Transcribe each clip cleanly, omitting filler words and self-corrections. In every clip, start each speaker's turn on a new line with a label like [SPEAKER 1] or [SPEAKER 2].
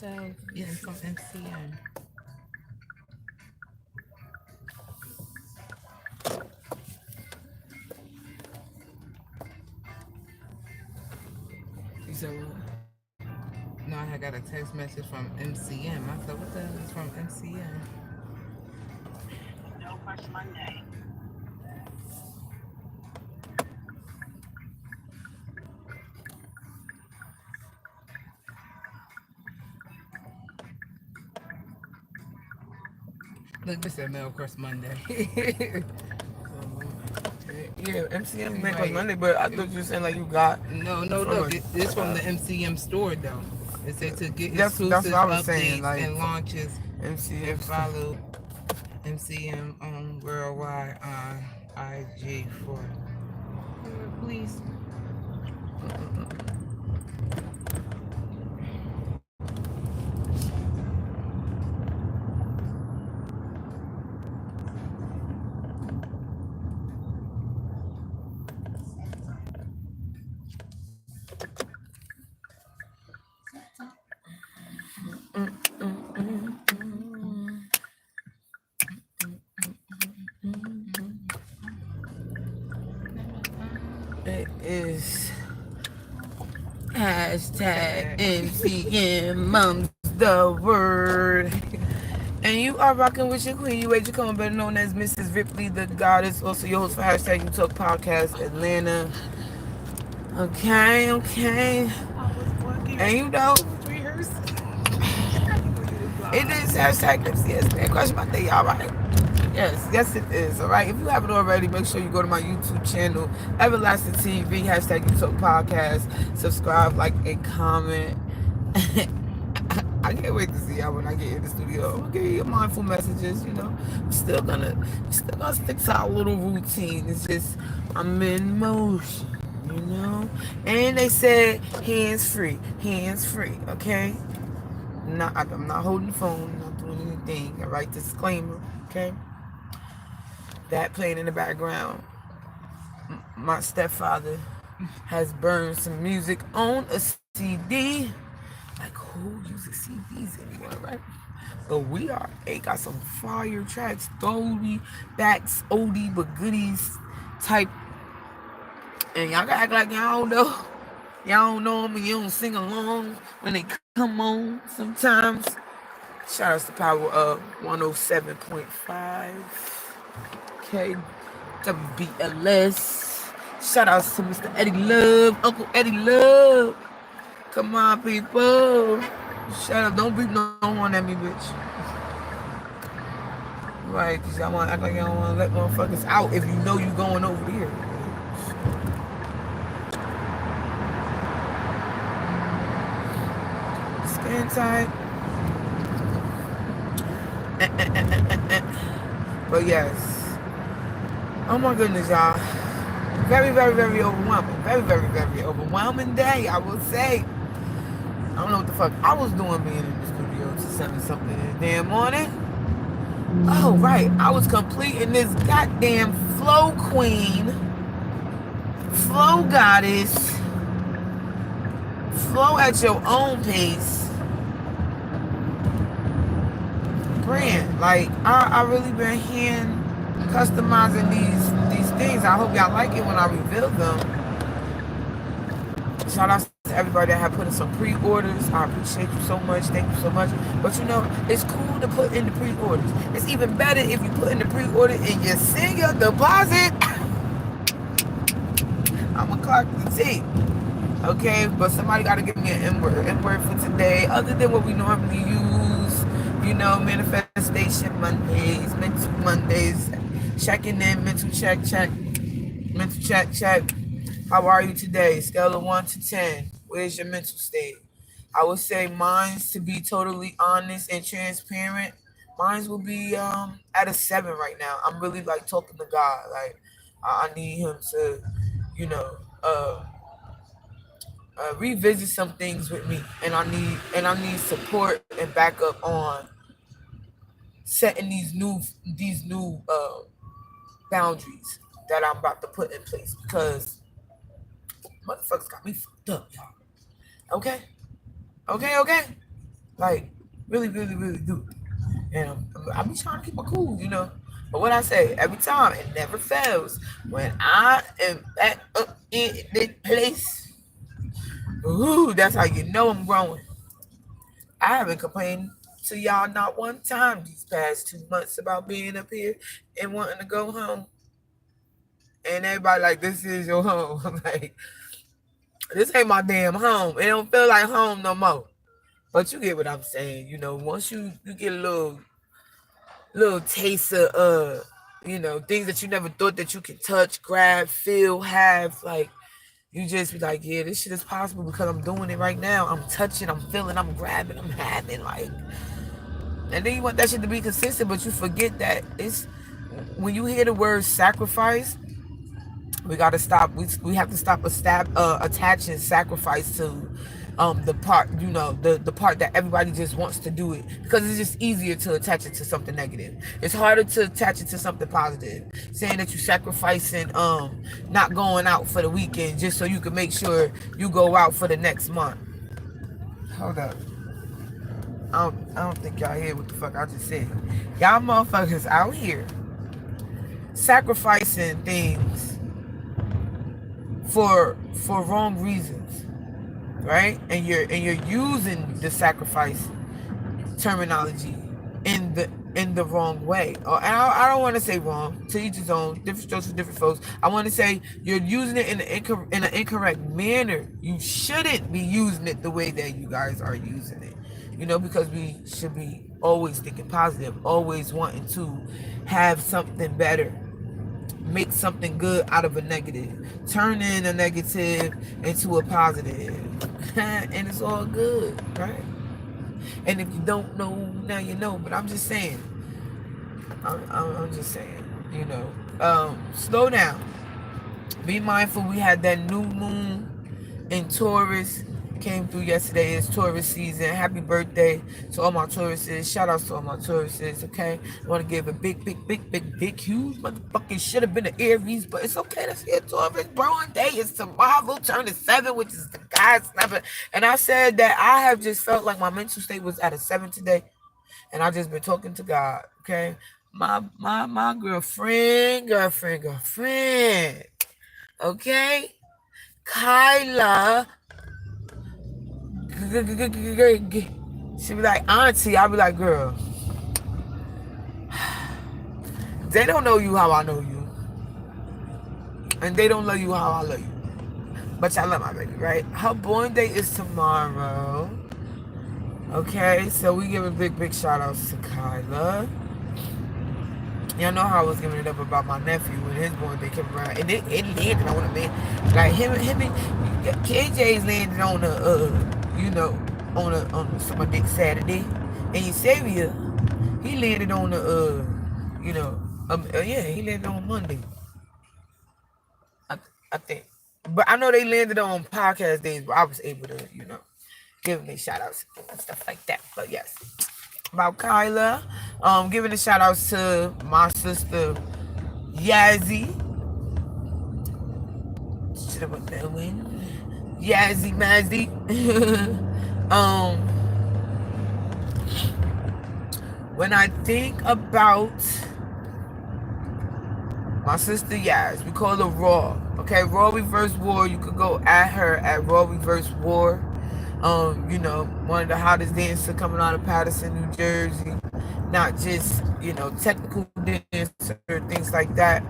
[SPEAKER 1] hell getting from MCM?
[SPEAKER 2] You said what?
[SPEAKER 1] No, I had got a text message from MCM. I said, what the hell is from MCM?
[SPEAKER 3] No Crush Monday.
[SPEAKER 1] Look, this is Mail Crust Monday.
[SPEAKER 2] Yeah, MCM make us
[SPEAKER 1] Right.
[SPEAKER 2] Monday, but I thought you were saying like you got
[SPEAKER 1] No,
[SPEAKER 2] from
[SPEAKER 1] look,
[SPEAKER 2] a.
[SPEAKER 1] this from the MCM store though. It said to get
[SPEAKER 2] That's
[SPEAKER 1] exclusive
[SPEAKER 2] what I was saying.
[SPEAKER 1] updates
[SPEAKER 2] Like
[SPEAKER 1] and launches
[SPEAKER 2] MCM
[SPEAKER 1] and
[SPEAKER 2] stuff.
[SPEAKER 1] follow MCM on worldwide on IG for please.
[SPEAKER 2] It is hashtag MCM Mom's the word. And you are rocking with your queen, you Rachel Cohen, better known as Mrs. Ripley, the goddess, also your host for hashtag UTalkPodcast Atlanta. Okay.
[SPEAKER 3] I was working.
[SPEAKER 2] And you know,
[SPEAKER 3] Rehearsing.
[SPEAKER 2] it is hashtag MCS, man. Question my day, all right? Yes, it is. All right. If you haven't already, make sure you go to my YouTube channel, Everlasting TV, hashtag YouTube Podcast. Subscribe, like, and comment. I can't wait to see y'all when I get in the studio. I'm gonna give you mindful messages. We're still gonna stick to our little routine. It's just I'm in motion. And they said hands free. Okay. I'm not holding the phone. Not doing anything. All right. Disclaimer. Okay. That playing in the background. My stepfather has burned some music on a CD. Like who uses CDs anymore, right? But got some fire tracks, throwback, backs, oldie but goodies type. And y'all gotta act like y'all don't know. Y'all don't know them and you don't sing along when they come on sometimes. Shout out to Power of 107.5. Okay. WBLS. Shout out to Mr. Eddie Love, Uncle Eddie Love. Come on, people. Shut up. Don't beep no one at me, bitch. Right, because y'all want to act like y'all don't want to let motherfuckers out if you know you going over there. Skin tight. But yes. Oh my goodness, y'all. Very, very, very overwhelming. Very, very, very overwhelming day, I will say. I don't know what the fuck I was doing being in the studio to 7 something in the damn morning. Oh, right. I was completing this goddamn flow queen, flow goddess, flow at your own pace brand. Like, I really been hand customizing these things. I hope y'all like it when I reveal them. Shout out to everybody that have put in some pre-orders. I appreciate you so much. Thank you so much. But it's cool to put in the pre-orders. It's even better if you put in the pre-order and you send your deposit. I'ma clock the T. Okay, but somebody gotta give me an M-word for today, other than what we normally use. Manifestation Mondays, mental Mondays, checking in, mental check, mental check. How are you today? Scale of 1 to 10. Where's your mental state? I would say mine's, to be totally honest and transparent, mine's will be at a 7 right now. I'm really like talking to God. Like I need him to, you know, revisit some things with me, and I need support and backup on setting these new boundaries that I'm about to put in place because motherfuckers got me fucked up, y'all. Okay. Like, really, really, really do. And I be trying to keep it cool, you know. But what I say every time, it never fails. When I am back up in this place, ooh, that's how you know I'm growing. I haven't complained to y'all not one time these past 2 months about being up here and wanting to go home. And everybody like, this is your home. I'm like, this ain't my damn home. It don't feel like home no more. But you get what I'm saying, you know. Once you get a little taste of things that you never thought that you could touch, grab, feel, have, like you just be like, yeah, this shit is possible because I'm doing it right now. I'm touching, I'm feeling, I'm grabbing, I'm having, like. And then you want that shit to be consistent, but you forget that it's when you hear the word sacrifice, we gotta stop. We have to stop attaching sacrifice to the part, the part that everybody just wants to do it, because it's just easier to attach it to something negative. It's harder to attach it to something positive. Saying that you're sacrificing not going out for the weekend just so you can make sure you go out for the next month. Hold up. I don't think y'all hear what the fuck I just said. Y'all motherfuckers out here sacrificing things for wrong reasons, right? And you're using the sacrifice terminology in the wrong way. Or I don't want to say wrong. To each his own. Different strokes for different folks. I want to say you're using it in an incorrect manner. You shouldn't be using it the way that you guys are using it. Because we should be always thinking positive, always wanting to have something better, make something good out of a negative, turning a negative into a positive, and it's all good, right? And if you don't know, now you know. But I'm just saying, I'm just saying, slow down, be mindful. We had that new moon in Taurus came through yesterday. It's Taurus season. Happy birthday to all my Tauruses. Shout outs to all my Tauruses, okay? I want to give a big, huge motherfucking should have been an Aries, but it's okay. That's here. Taurus. Born day is tomorrow, turning 7, which is the guy's number. And I said that I have just felt like my mental state was at a 7 today, and I just been talking to God, okay? My girlfriend, okay? Kyla, she be like, auntie. I be like, girl, they don't know you how I know you, and they don't love you how I love you. But I love my baby, right? Her born day is tomorrow. Okay, so we give a big shout outs to Kyla. Y'all know how I was giving it up about my nephew when his born day came around, and it landed on a man. Like him KJ's landed on on some dick Saturday, and Xavier, he landed on he landed on Monday. I think, but I know they landed on podcast days, but I was able to give them their shout outs and stuff like that. But yes, about Kyla, giving the shout outs to my sister Yazzie. Should have went that way. Yazzie Mazzy. When I think about my sister Yaz, we call her Raw. Okay, Raw Reverse War. You could go at her at Raw Reverse War. One of the hottest dancers coming out of Patterson, New Jersey. Not just, technical dancer, things like that.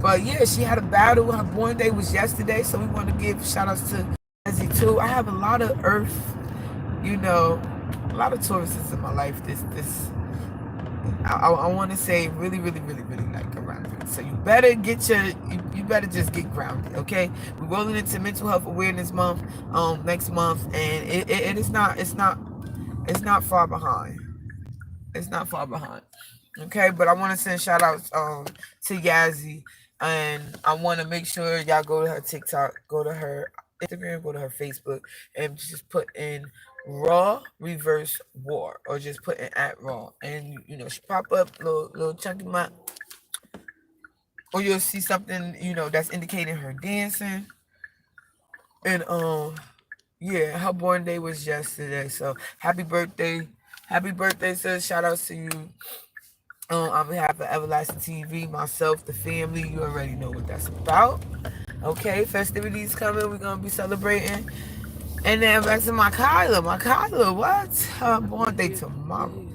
[SPEAKER 2] But yeah, she had a battle. Her born day was yesterday, so we want to give shout outs to Yazzie too. I have a lot of Earth, a lot of Tauruses in my life. I want to say really, really, really, really like around it. So you better you better just get grounded, okay? We're rolling into Mental Health Awareness Month next month, and it's not far behind. It's not far behind. Okay, but I want to send shout outs to Yazzie, and I want to make sure y'all go to her TikTok, go to her Instagram, go to her Facebook, and just put in Raw Reverse War, or just put in at Raw, and she pop up little chunky mop, or you'll see something that's indicating her dancing, and Yeah, her born day was yesterday. So happy birthday. Happy birthday, sis. Shout outs to you. On behalf of Everlasting TV, myself, the family, you already know what that's about. Okay, festivities coming. We're gonna be celebrating. And then back to my Kyla. My Kyla, what? Her born day tomorrow.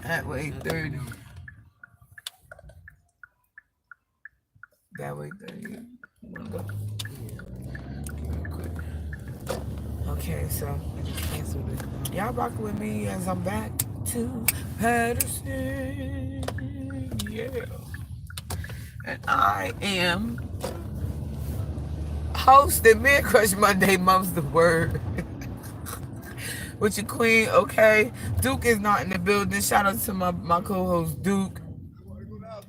[SPEAKER 2] At 8:30. That way 30. Wanna go? Real quick. Okay, so y'all rocking with me as I'm back to Patterson. Yeah. And I am hosting Man Crush Monday, Mum's the word. With your queen, okay? Duke is not in the building. Shout out to my co-host Duke.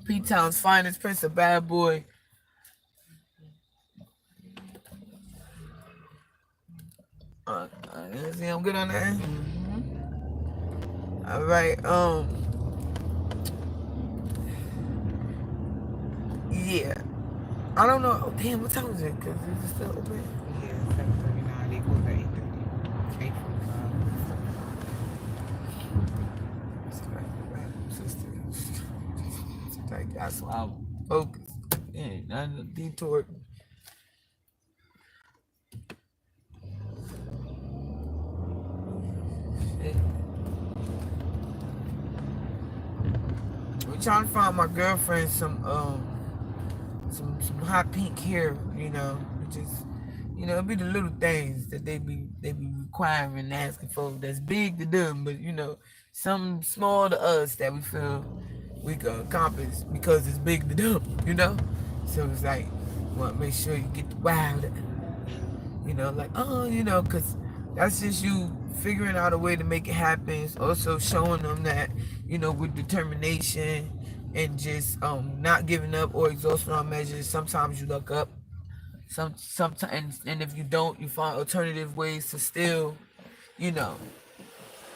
[SPEAKER 2] P-Town's finest, Prince of Bad Boy. See, I'm good on that. Mm-hmm. All right. Yeah. I don't know. Oh, damn, what time is it? Because it's still open.
[SPEAKER 1] Yeah, 7:39. They close at 8:30. 8:45.
[SPEAKER 2] Like, that's why I'm focused. Yeah, not detoured. We're trying to find my girlfriend some hot pink hair, just it be the little things that they be requiring and asking for that's big to them, but something small to us that we feel we can accomplish because it's big to them. So it's like, want to make sure you get the wild, because that's just you figuring out a way to make it happen. It's also showing them that, with determination and just not giving up or exhausting our measures, sometimes you look up. Sometimes, and if you don't, you find alternative ways to still, you know,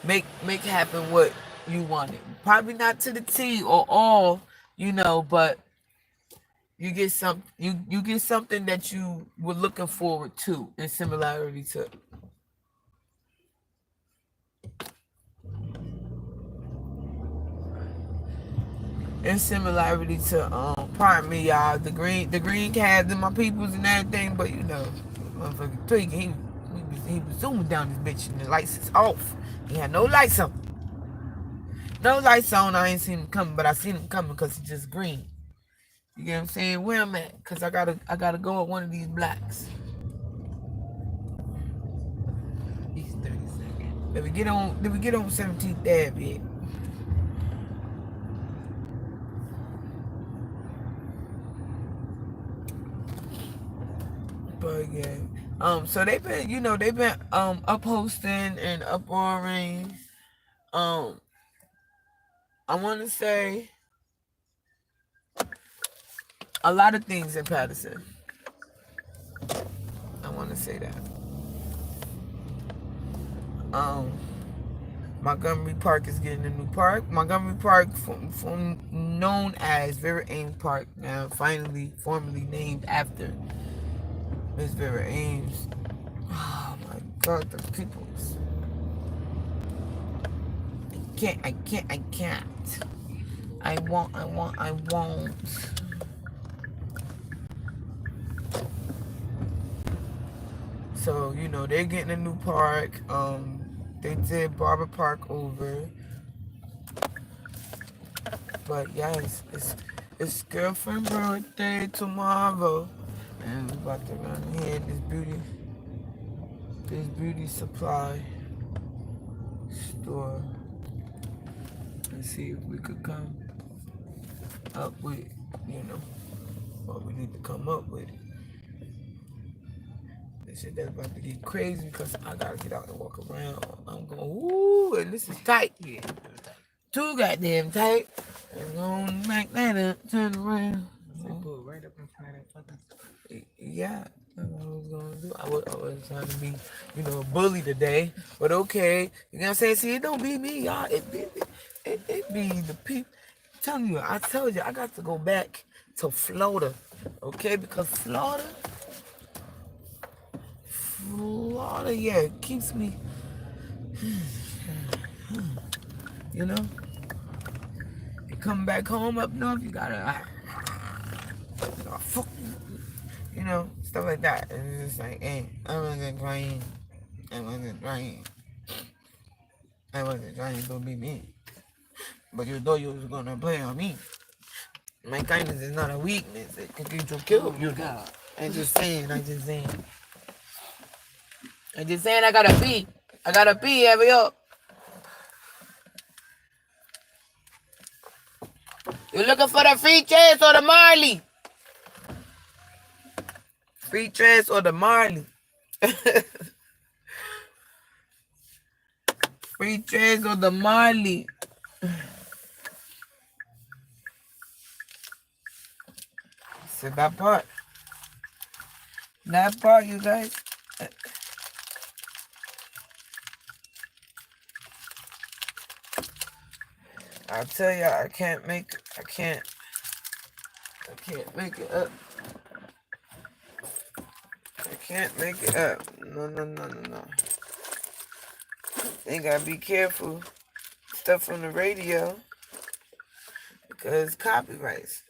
[SPEAKER 2] make happen what you wanted. Probably not to the T or all, but you get you get something that you were looking forward to in similarity to. In similarity to pardon me y'all, the green cabs and my peoples and everything, but motherfucker Twig, he was zooming down this bitch and the lights is off. He had no lights on. No lights on. I ain't seen him coming, but I seen him coming because it's just green. You get what I'm saying? Where I'm at, cause I gotta go at one of these blacks.
[SPEAKER 1] He's 30 seconds.
[SPEAKER 2] Did we get on 17th Ave yet? But yeah. So they've been uphosting and uproaring. I wanna say a lot of things in Patterson. I wanna say that. Montgomery Park is getting a new park. Montgomery Park, from known as Vera Ames Park, now finally formally named after Miss Vera Ames. Oh my God, the people. I can't. I won't. So, they're getting a new park. They did Barber Park over. But yes, it's girlfriend birthday tomorrow. And we're about to run here in this beauty supply store and see if we could come up with, what we need to come up with. This shit that's about to get crazy because I gotta get out and walk around. I'm going, ooh, and this is tight here. Too goddamn tight. I'm gonna back that up, turn around.
[SPEAKER 1] Pull right up in front of that fucking.
[SPEAKER 2] Yeah, that's what I was gonna do. I was trying to be, a bully today, but okay. You know what I'm saying? See, it don't be me, y'all. It be the people. I told you, I got to go back to Florida, okay? Because Florida, Florida, yeah, it keeps me, you know. You come back home up north, you gotta, fuck, stuff like that. And it's just like, hey, I wasn't trying. I wasn't trying. I wasn't trying to be me. But you thought you was gonna play on me. My kindness is not a weakness. It can get you killed. You know. I'm just saying. I just saying I gotta pee. I gotta pee, hurry up. You looking for the free chance or the Marley? Free chance or the Marley? Free chance or the Marley? So that part. That part, you guys. I tell you, I can't make it up. I can't make it up. No. They gotta be careful. Stuff on the radio. Because copyrights.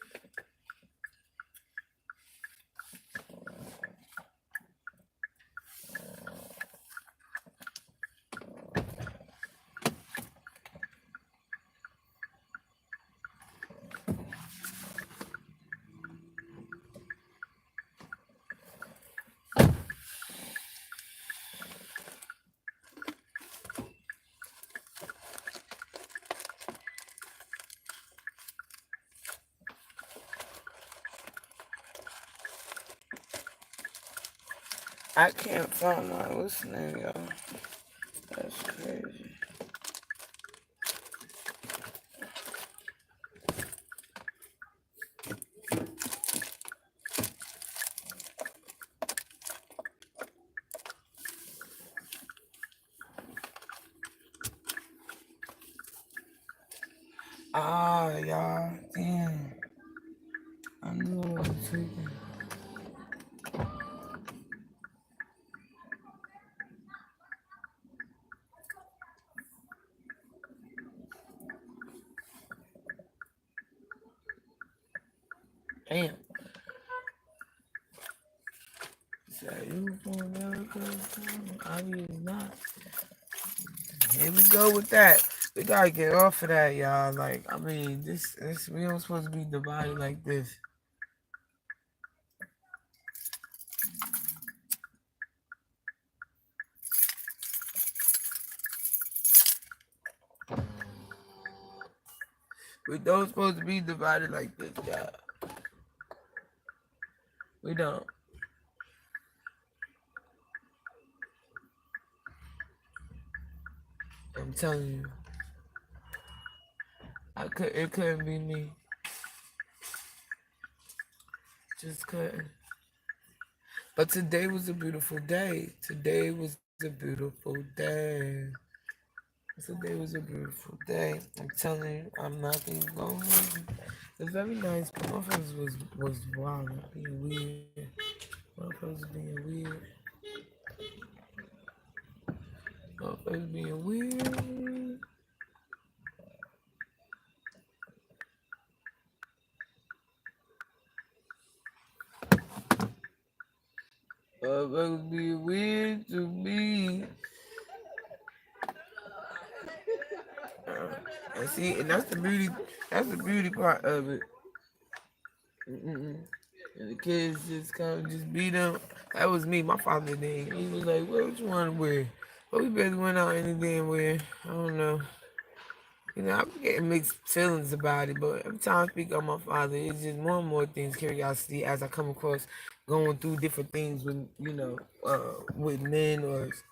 [SPEAKER 2] I can't find my listening, y'all. That's crazy. Y'all. Damn. I knew I was tweaking. Damn. So you from America? Obviously not. Here we go with that. We gotta get off of that, y'all. Like, I mean, this we don't supposed to be divided like this. We don't supposed to be divided like this, y'all. We don't. I'm telling you. It couldn't be me. Just couldn't. But today was a beautiful day. Today was a beautiful day. Today was a beautiful day. I'm telling you, I'm not even going. It's very nice, but motherfuckers was wild, being weird. Motherfuckers being weird. Motherfuckers being weird. Motherfuckers being weird to me. And see, and that's the beauty part of it. And the kids just kind of just beat them. That was me, my father did. He was like, what you want to wear? Well, we barely went out any damn where. I don't know. I'm getting mixed feelings about it, but every time I speak on my father, it's just more and more things, curiosity, as I come across going through different things with, with men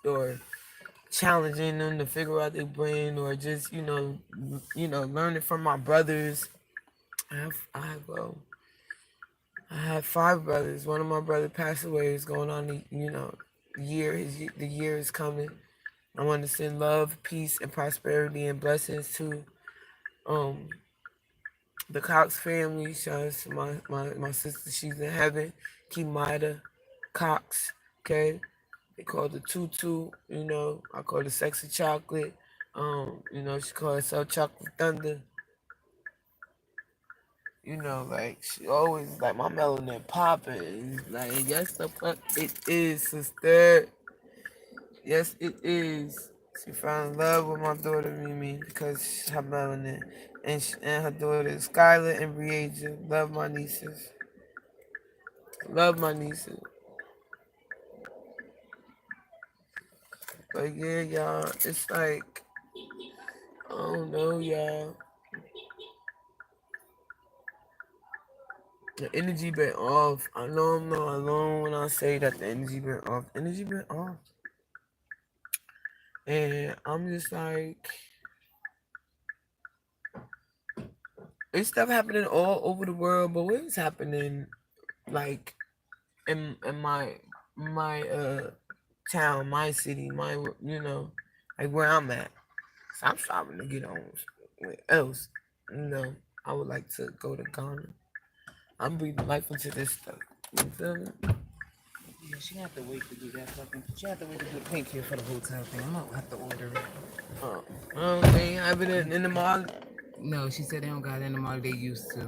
[SPEAKER 2] or challenging them to figure out their brain or just, learning from my brothers. I have 5 brothers. One of my brothers passed away. It's going on the year is coming. I want to send love, peace, and prosperity and blessings to the Cox family. Shout out to my sister. She's in heaven. Kimida Cox. Okay. They call it the tutu, you know. I call it sexy chocolate. You know, she called herself Chocolate Thunder. You know, like she always like my melanin popping. Like yes, the fuck it is, sister. Yes, it is. She fell in love with my daughter Mimi because she's her melanin, and her daughter Skylar and Briasia. Love my nieces. Love my nieces. But yeah, y'all, it's like I don't know, y'all. The energy been off. I know I'm not alone when I say that the energy been off. Energy been off. And I'm just like, it's stuff happening all over the world, but what is happening like in my town, my city, my you know, like where I'm at. So I'm striving to get on with else. You know, I would like to go to Ghana. I'm breathing life into this stuff. You feel me?
[SPEAKER 1] Yeah, she have to wait to do that fucking. She have to wait to do pink here for the hotel thing. I'm gonna have to order it.
[SPEAKER 2] They have it in the mall.
[SPEAKER 1] No, she said they don't got it in the mall they used to.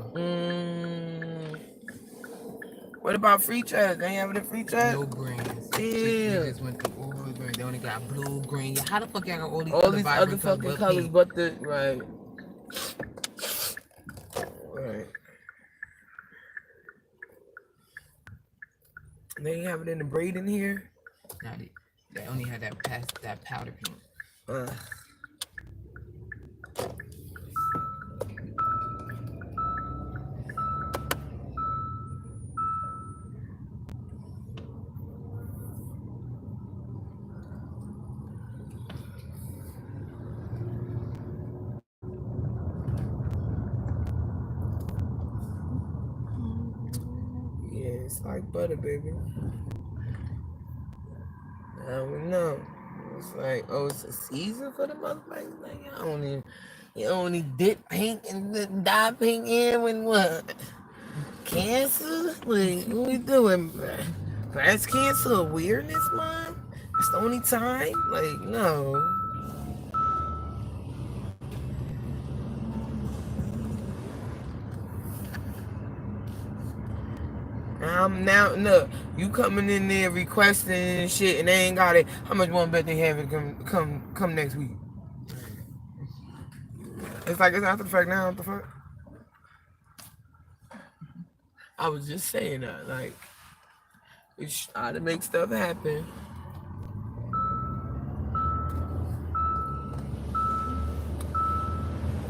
[SPEAKER 2] What about free trash? They ain't have it in free trash?
[SPEAKER 1] No brands.
[SPEAKER 2] They
[SPEAKER 1] just went through all the brands. They only got blue, green. How the fuck y'all got all these
[SPEAKER 2] all
[SPEAKER 1] other
[SPEAKER 2] these
[SPEAKER 1] vibrant
[SPEAKER 2] other fucking colors,
[SPEAKER 1] pink?
[SPEAKER 2] but the right. Right. They ain't have it in the braid in here.
[SPEAKER 1] Nah, they only had that powder pink.
[SPEAKER 2] Yeah, it's like butter, baby. I don't know. It's like, oh, it's a season for the motherfuckers. Like, you only dip pink and dye pink in when what? Cancer? Like, what we doing? Breast cancer awareness month? It's the only time? Like, no. Now look, you coming in there requesting and shit, and they ain't got it. How much one bet they have it come next week? It's like it's after the fact now. What the fuck? I was just saying that, like, we try to make stuff happen.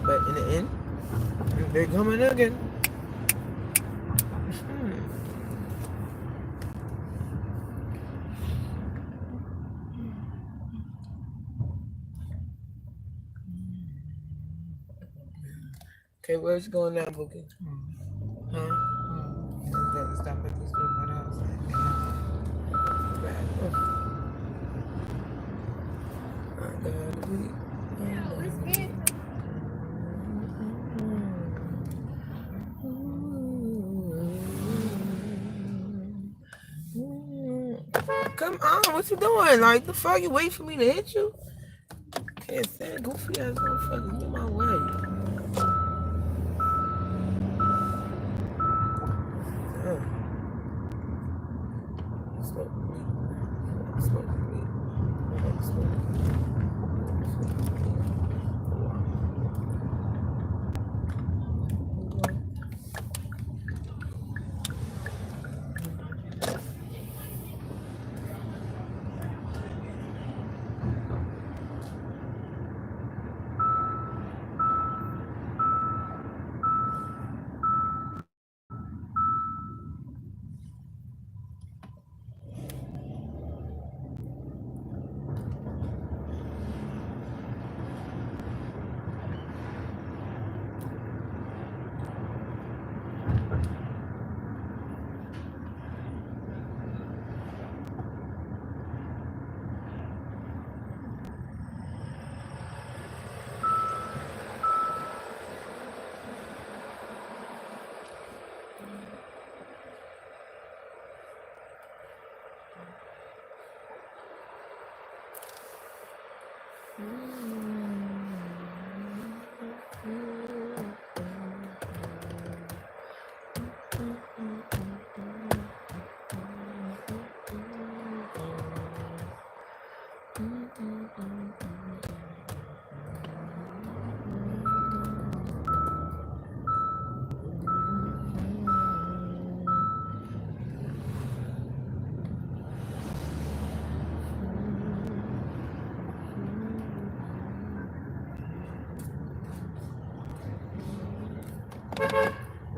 [SPEAKER 2] But in the end, they're coming again. Okay, where's it going now, Bookie? Huh?
[SPEAKER 1] Stop at the store for the house.
[SPEAKER 2] Come on, what you doing? Like, the fuck, you wait for me to hit you? Can't stand goofy ass motherfuckers in my way.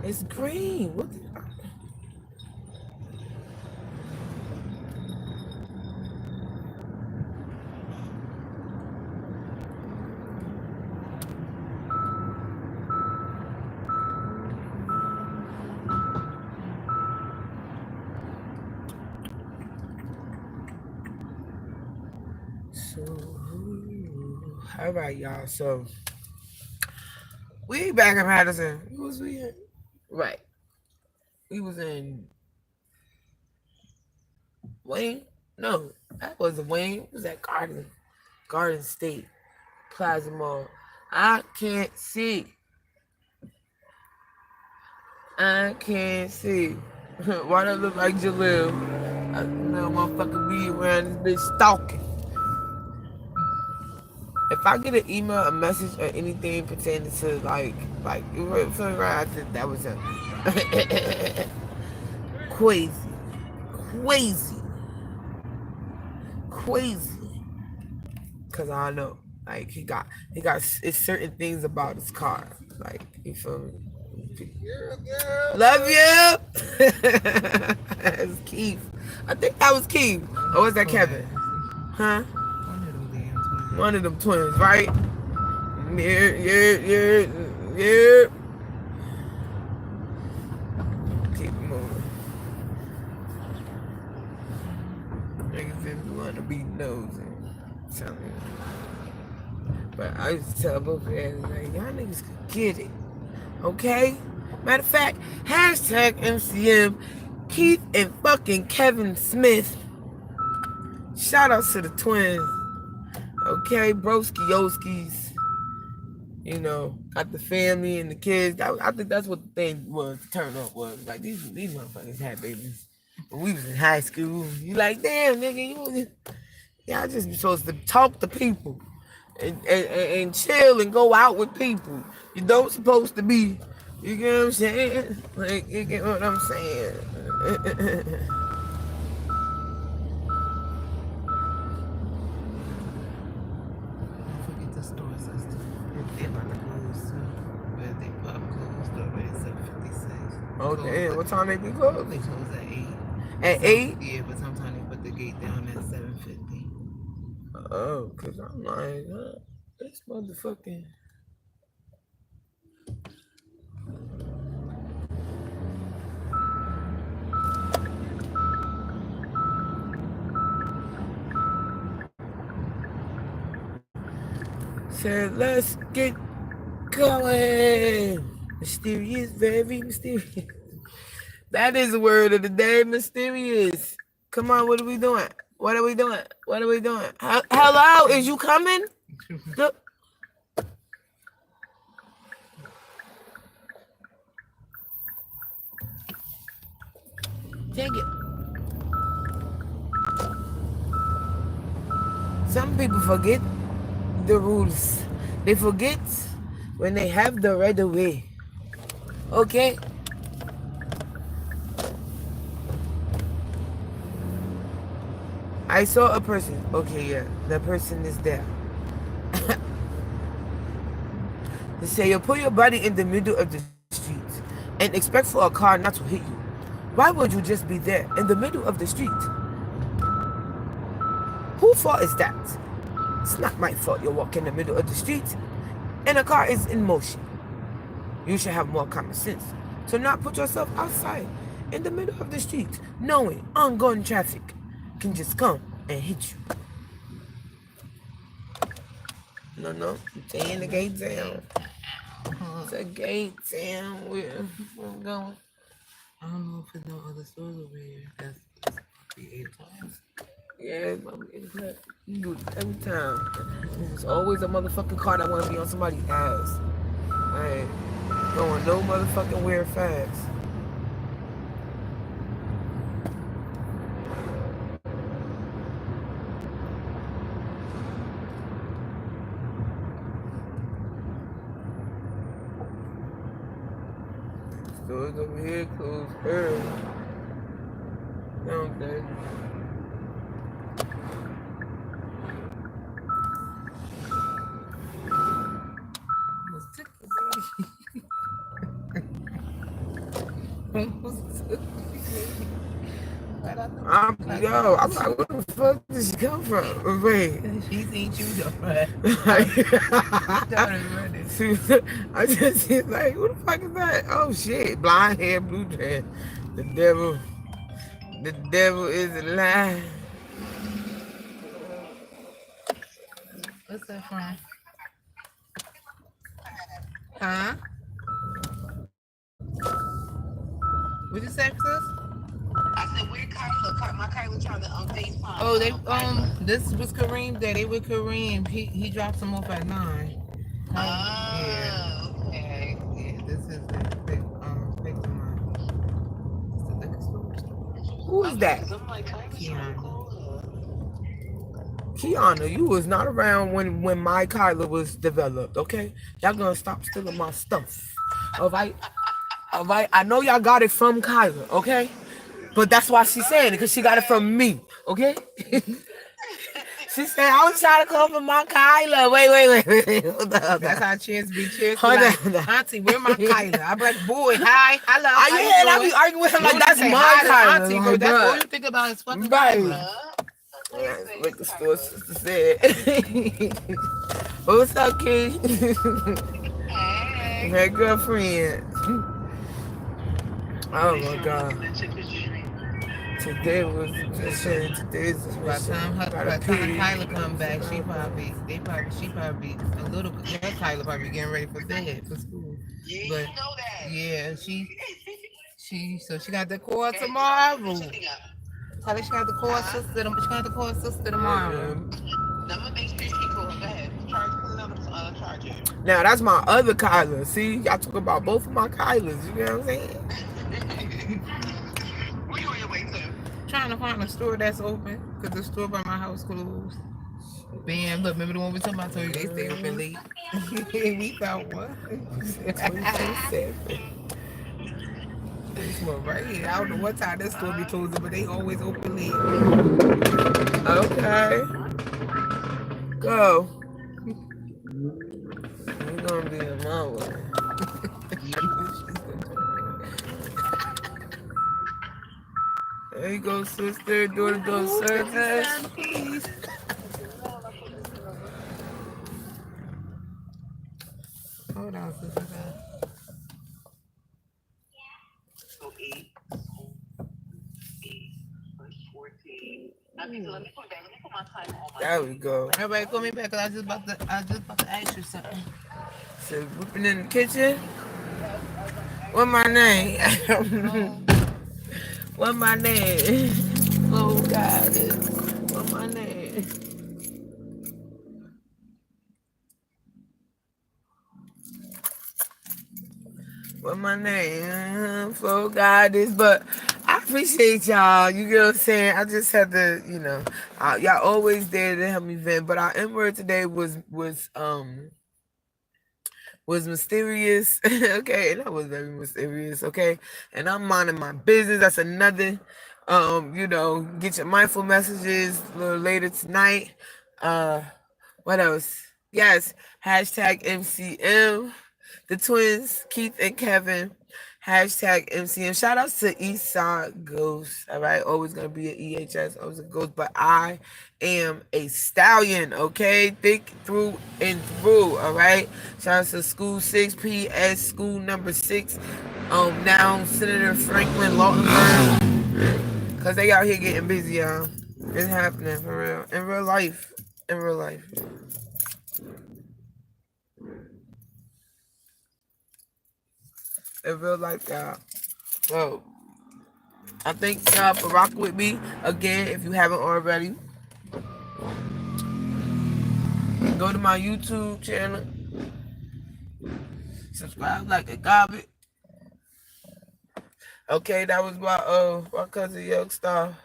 [SPEAKER 2] It's green. What? So, all right, y'all. So we back in Madison. Who was we in? Right. We was in Wayne. No, that wasn't Wayne. It was at Garden State Plaza Mall. I can't see. I can't see. Why that look like Jalil? I know motherfucker be around this bitch stalking. If I get an email, a message, or anything pertaining to like you feeling right, I think that was a crazy, crazy, crazy. Cause I know, like he got it's certain things about his car, like you feel me. Love you. That's Keith. I think that was Keith. Or was that Kevin? Huh? One of them twins, right? Yeah. Keep moving. Niggas just want to be nosy. Tell me. But I used to tell both of them, like, y'all niggas could get it. Okay? Matter of fact, hashtag MCM, Keith and fucking Kevin Smith. Shout outs to the twins. Okay, broski yoskis. You know, got the family and the kids. I think that's what the thing was. The turn up was like these motherfuckers had babies when we was in high school. You like, damn nigga, y'all just be supposed to talk to people and chill and go out with people. You don't supposed to be. You get what I'm saying? Like, you get what I'm saying?
[SPEAKER 1] Don't forget the store system. They about to close too. But they pop closed already at 7:56.
[SPEAKER 2] Oh damn, what time they be closed?
[SPEAKER 1] They close at 8.
[SPEAKER 2] At 8?
[SPEAKER 1] Yeah, but sometimes they put the gate down at 7:50.
[SPEAKER 2] Oh, cause I'm like, this motherfucking. Said, let's get going. Mysterious, very mysterious. That is the word of the day, mysterious. Come on, what are we doing? What are we doing? What are we doing? Hello, is you coming? Take it. Some people forget the rules. They forget when they have the right of way. Okay? I saw a person. Okay, yeah. The person is there. They say you put your body in the middle of the street and expect for a car not to hit you. Why would you just be there in the middle of the street? Whose fault is that? It's not my fault you walk in the middle of the street and a car is in motion. You should have more common sense to not put yourself outside in the middle of the street knowing ongoing traffic can just come and hit you. No, I'm taking the gate down. It's a gate down. Where I'm going.
[SPEAKER 1] I don't know if there's no other stores over here. That's be 8 o'clock.
[SPEAKER 2] Yeah, you do it every time. There's always a motherfucking car that want to be on somebody's ass. Like, going no motherfucking where fast. Stores over here close early. Don't they?
[SPEAKER 1] Right out the
[SPEAKER 2] Yo, I'm like, where the fuck did she come from? Wait.
[SPEAKER 1] She seen you though, right?
[SPEAKER 2] I just see like, who the fuck is that? Oh shit, blind hair, blue dress. The devil, the devil is alive.
[SPEAKER 1] What's that from? Huh? What'd you say, sis?
[SPEAKER 3] I said, where Kyla? My Kyla trying to FaceTime.
[SPEAKER 1] Oh, they
[SPEAKER 3] Kyla.
[SPEAKER 1] this was Kareem Day. They with Kareem. He drops them off at 9. Yeah.
[SPEAKER 3] Okay.
[SPEAKER 1] Yeah, this is the big mine. It's the liquor store.
[SPEAKER 2] Who is
[SPEAKER 3] Okay,
[SPEAKER 2] that?
[SPEAKER 3] because I'm like, Kyla trying to
[SPEAKER 1] Kiana.
[SPEAKER 3] call
[SPEAKER 2] Kiana, you was not around when my Kyla was developed, okay? Y'all gonna stop stealing my stuff. Alright? Alright? I know y'all got it from Kyla, okay? But that's why she's saying it, because she got it from me, okay? She said, I was trying to call for my Kyla. Wait. Hold up.
[SPEAKER 1] That's how cheers be. Cheers be
[SPEAKER 2] Hold
[SPEAKER 1] like,
[SPEAKER 2] on.
[SPEAKER 1] Auntie, where my Kyla? I be like, boy, hi, hello.
[SPEAKER 2] I
[SPEAKER 1] how you
[SPEAKER 2] yeah, and I
[SPEAKER 1] doing?
[SPEAKER 2] be arguing with him like
[SPEAKER 1] You
[SPEAKER 2] that's
[SPEAKER 1] say
[SPEAKER 2] my
[SPEAKER 1] hi to
[SPEAKER 2] Kyla.
[SPEAKER 1] Auntie,
[SPEAKER 2] Like,
[SPEAKER 1] bro. That's all
[SPEAKER 2] bruh.
[SPEAKER 1] you think about is fucking
[SPEAKER 2] Right.
[SPEAKER 1] Kyla.
[SPEAKER 2] Yeah, like the store sister said. What's up, kid?
[SPEAKER 3] Hey.
[SPEAKER 2] Hey, girlfriend. Oh my god. Today was a mission. Today's a
[SPEAKER 1] By the
[SPEAKER 2] mission.
[SPEAKER 1] time Kyla come back, she probably a little. Her Kyla probably getting ready for bed for school.
[SPEAKER 3] Yeah,
[SPEAKER 1] But
[SPEAKER 3] you know that.
[SPEAKER 1] yeah, she got the call tomorrow. Tell her she got to call her sister. She got to call her sister tomorrow.
[SPEAKER 3] Now, I'm going to make sure she calls. Go ahead. Put another charger.
[SPEAKER 2] Now that's my other Kyla. See, y'all talk about both of my Kylas. You know what I'm saying?
[SPEAKER 3] Where you on your way to?
[SPEAKER 1] Trying to find a store that's open because the store by my house closed. Bam! Look, remember the one we talking about? I told you they stay open late. We found one.
[SPEAKER 2] 24/7.
[SPEAKER 1] This one right here. I don't know what time this store be closing, but they always open late.
[SPEAKER 2] Okay. Go. We're gonna be in my way. There you go, sister. Door-to-door service.
[SPEAKER 1] Please. Hold on, sister.
[SPEAKER 3] So 8, 14. Okay, so let me put my time on my.
[SPEAKER 2] There we go.
[SPEAKER 1] Everybody call me back because I just about to ask you something.
[SPEAKER 2] So whipping in the kitchen. What my name? What my name? Oh God. What my name? What my name? For God is, but I appreciate y'all. You get what I'm saying? I just had to, y'all always there to help me vent. But our N word today was mysterious. Okay, that was very mysterious. Okay, and I'm minding my business. That's another. Get your mindful messages a little later tonight. What else? Yes, hashtag MCM. The twins, Keith and Kevin. Hashtag MCM. Shout outs to Eastside Ghost. All right. Always going to be an EHS. Always a ghost. But I am a stallion. Okay. Think through and through. All right. Shout out to School 6 PS, School number 6. Now Senator Franklin Lautenberg. Because they out here getting busy, y'all. It's happening for real. In real life. In real life. In real life, y'all. So, I thank y'all for rocking with me. Again, if you haven't already, go to my YouTube channel. Subscribe like a garbage. Okay, that was my cousin Young Star.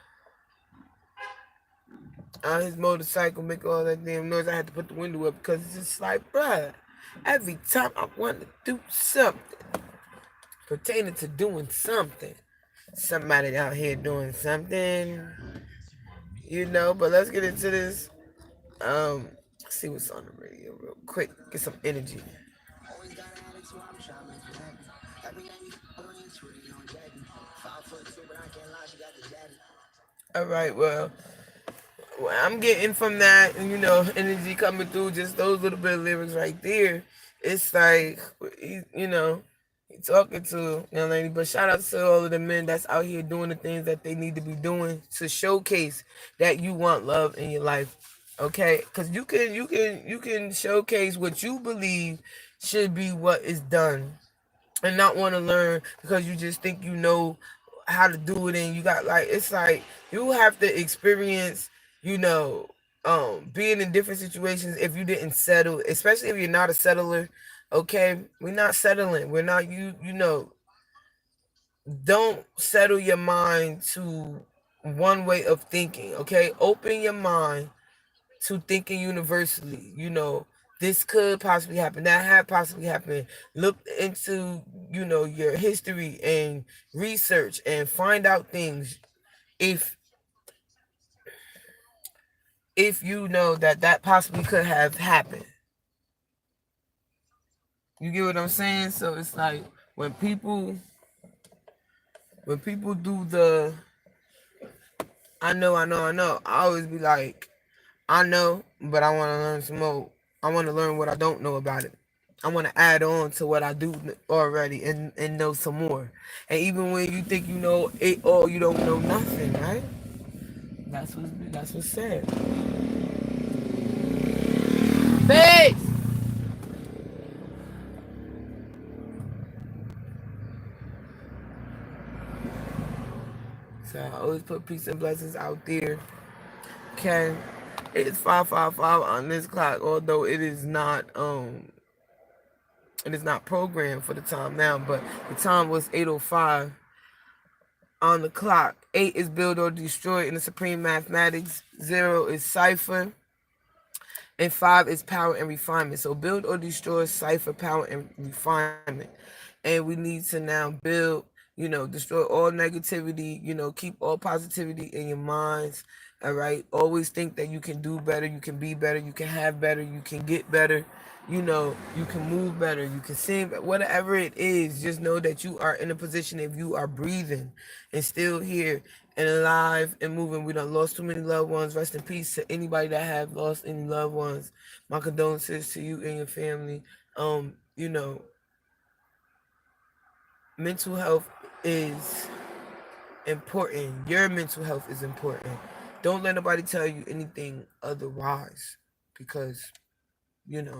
[SPEAKER 2] On his motorcycle making all that damn noise. I had to put the window up because it's just like, bruh, every time I want to do something pertaining to doing something, somebody out here doing something, but let's get into this. See what's on the radio real quick. Get some energy. All right, well, what I'm getting from that, and energy coming through, just those little bit of lyrics right there. It's like, he talking to young lady. But shout out to all of the men that's out here doing the things that they need to be doing to showcase that you want love in your life. Okay, because you can showcase what you believe should be what is done, and not want to learn because you just think you know how to do it, and you got, like, it's like you have to experience, you know being in different situations if you didn't settle, especially if you're not a settler. Okay, we're not settling, we're not, don't settle your mind to one way of thinking. Okay, open your mind to thinking universally. This could possibly happen, that had possibly happened. Look into, your history and research and find out things. If you know that possibly could have happened. You get what I'm saying? So it's like when people do the I know, I always be like, I know, but I want to learn some more. I want to learn what I don't know about it. I want to add on to what I do already, and know some more. And even when you think you know it all, you don't know nothing, right? That's what's said. Peace. So I always put peace and blessings out there. Okay, it's 5:55 on this clock. Although it is not programmed for the time now, but the time was 8:05 on the clock. 8 is build or destroy in the supreme mathematics. 0 is cipher. And 5 is power and refinement. So build or destroy, cipher, power, and refinement. And we need to now build, destroy all negativity, keep all positivity in your minds. All right. Always think that you can do better, you can be better, you can have better, you can get better. You can move better, you can sing, whatever it is. Just know that you are in a position, if you are breathing and still here and alive and moving. We done lost too many loved ones. Rest in peace to anybody that have lost any loved ones. My condolences to you and your family. You know, mental health is important. Your mental health is important. Don't let nobody tell you anything otherwise, because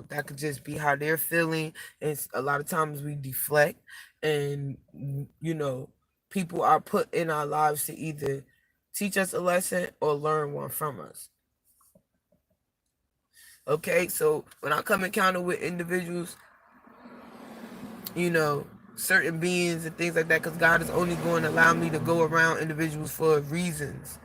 [SPEAKER 2] that could just be how they're feeling. And a lot of times we deflect, and people are put in our lives to either teach us a lesson or learn one from us. Okay, so when I come encounter with individuals, you know, certain beings and things like that, because God is only going to allow me to go around individuals for reasons.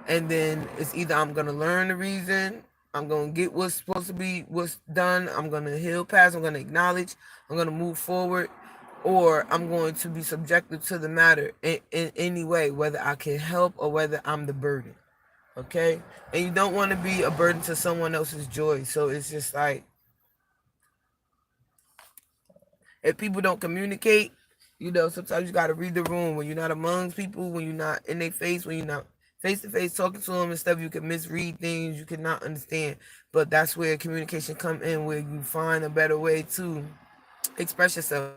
[SPEAKER 2] And then it's either I'm going to learn the reason, I'm going to get what's supposed to be, what's done, I'm going to heal past, I'm going to acknowledge, I'm going to move forward, or I'm going to be subjected to the matter in any way, whether I can help or whether I'm the burden. Okay? And you don't want to be a burden to someone else's joy. So it's just like, if people don't communicate, sometimes you got to read the room. When you're not amongst people, when you're not in their face, when you're not face to face talking to them and stuff, you can misread things, you cannot understand. But that's where communication come in, where you find a better way to express yourself.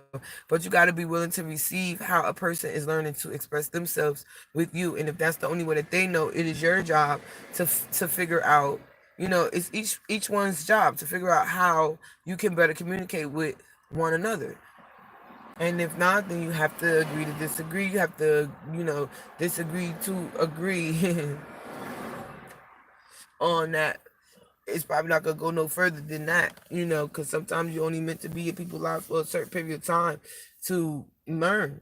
[SPEAKER 2] But you got to be willing to receive how a person is learning to express themselves with you. And if that's the only way that they know, it is your job to figure out. It's each one's job to figure out how you can better communicate with one another. And if not, then you have to agree to disagree. You have to, disagree to agree on that. It's probably not gonna go no further than that, because sometimes you're only meant to be in people's lives for a certain period of time to learn,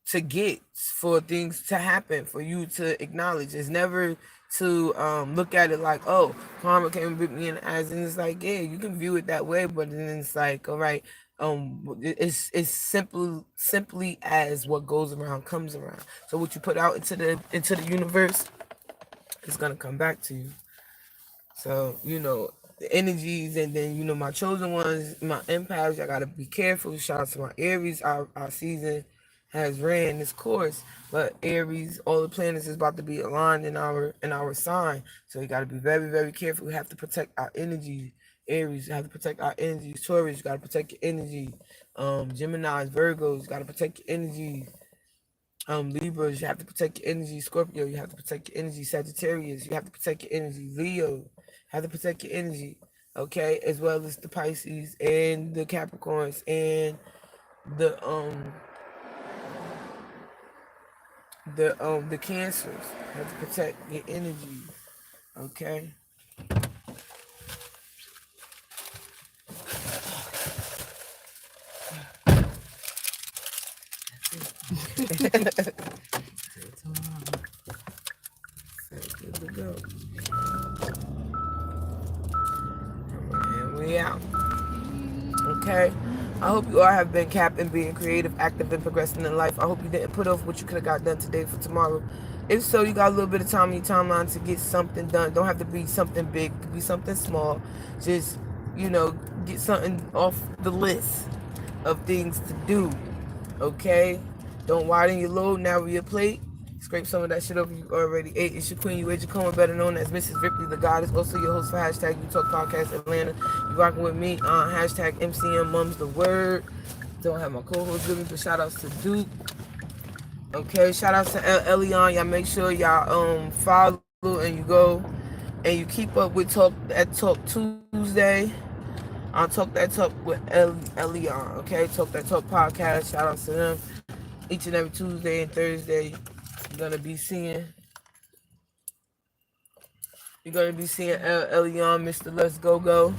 [SPEAKER 2] to get, for things to happen, for you to acknowledge. It's never to look at it like, oh, karma came and bit me in the ass. And it's like, yeah, you can view it that way, but then it's like, all right, it's simply as what goes around comes around. So what you put out into the universe is gonna come back to you. So the energies, and then my chosen ones, my empaths. I gotta be careful. Shout out to my Aries. Our season has ran its course, but Aries, all the planets is about to be aligned in our sign. So you gotta be very very careful. We have to protect our energy. Aries, you have to protect our energies. Taurus, you gotta protect your energy. Gemini's, Virgos, you gotta protect your energy. Libras, you have to protect your energy. Scorpio, you have to protect your energy. Sagittarius, you have to protect your energy. Leo, you have to protect your energy. Okay, as well as the Pisces and the Capricorns and the Cancers. You have to protect your energy. Okay. Good to go. And we out. Okay. I hope you all have been capped and being creative, active, and progressing in life. I hope you didn't put off what you could have got done today for tomorrow. If so, you got a little bit of time in your timeline to get something done. Don't have to be something big. It could be something small. Just, get something off the list of things to do. Okay? Don't widen your load, narrow your plate. Scrape some of that shit over you already ate. It's your queen, you age your better known as Mrs. Ripley, the goddess. Also your host for hashtag UTalkPodcast Atlanta. You rocking with me on hashtag MCM Mums the Word. Don't have my co-host with me, but shout outs to Duke. Okay, shout outs to Elion. Y'all make sure y'all follow and you go and you keep up with Talk Tuesday. I'll Talk That Talk with Elion. Okay, Talk That Talk podcast. Shout outs to them. Each and every Tuesday and Thursday, you're gonna be seeing Elion, Mr. Let's Go Go.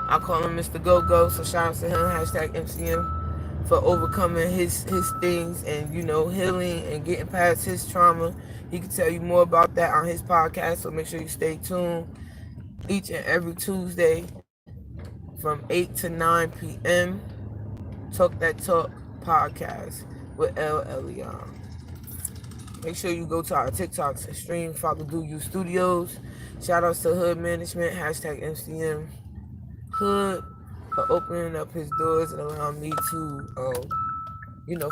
[SPEAKER 2] I call him Mr. Go Go, so shout out to him, hashtag MCM, for overcoming his things and healing and getting past his trauma. He can tell you more about that on his podcast, so make sure you stay tuned each and every Tuesday from 8 to 9 p.m. Talk That Talk podcast with Elion. Make sure you go to our TikToks and stream, follow Do You Studios. Shout outs to Hood Management, hashtag MCM Hood, for opening up his doors and allowing me to,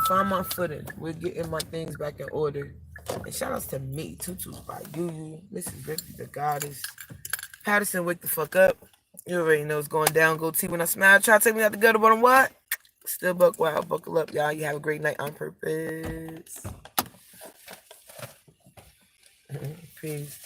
[SPEAKER 2] find my footing. We're getting my things back in order. And shout outs to me, Tutus by Yu, Mrs. Ripley, the goddess. Patterson, wake the fuck up. You already know it's going down. Go T when I smile. Try to take me out the gutter, but I'm what? Still buck wild. Buckle up, y'all. You have a great night on purpose. Peace.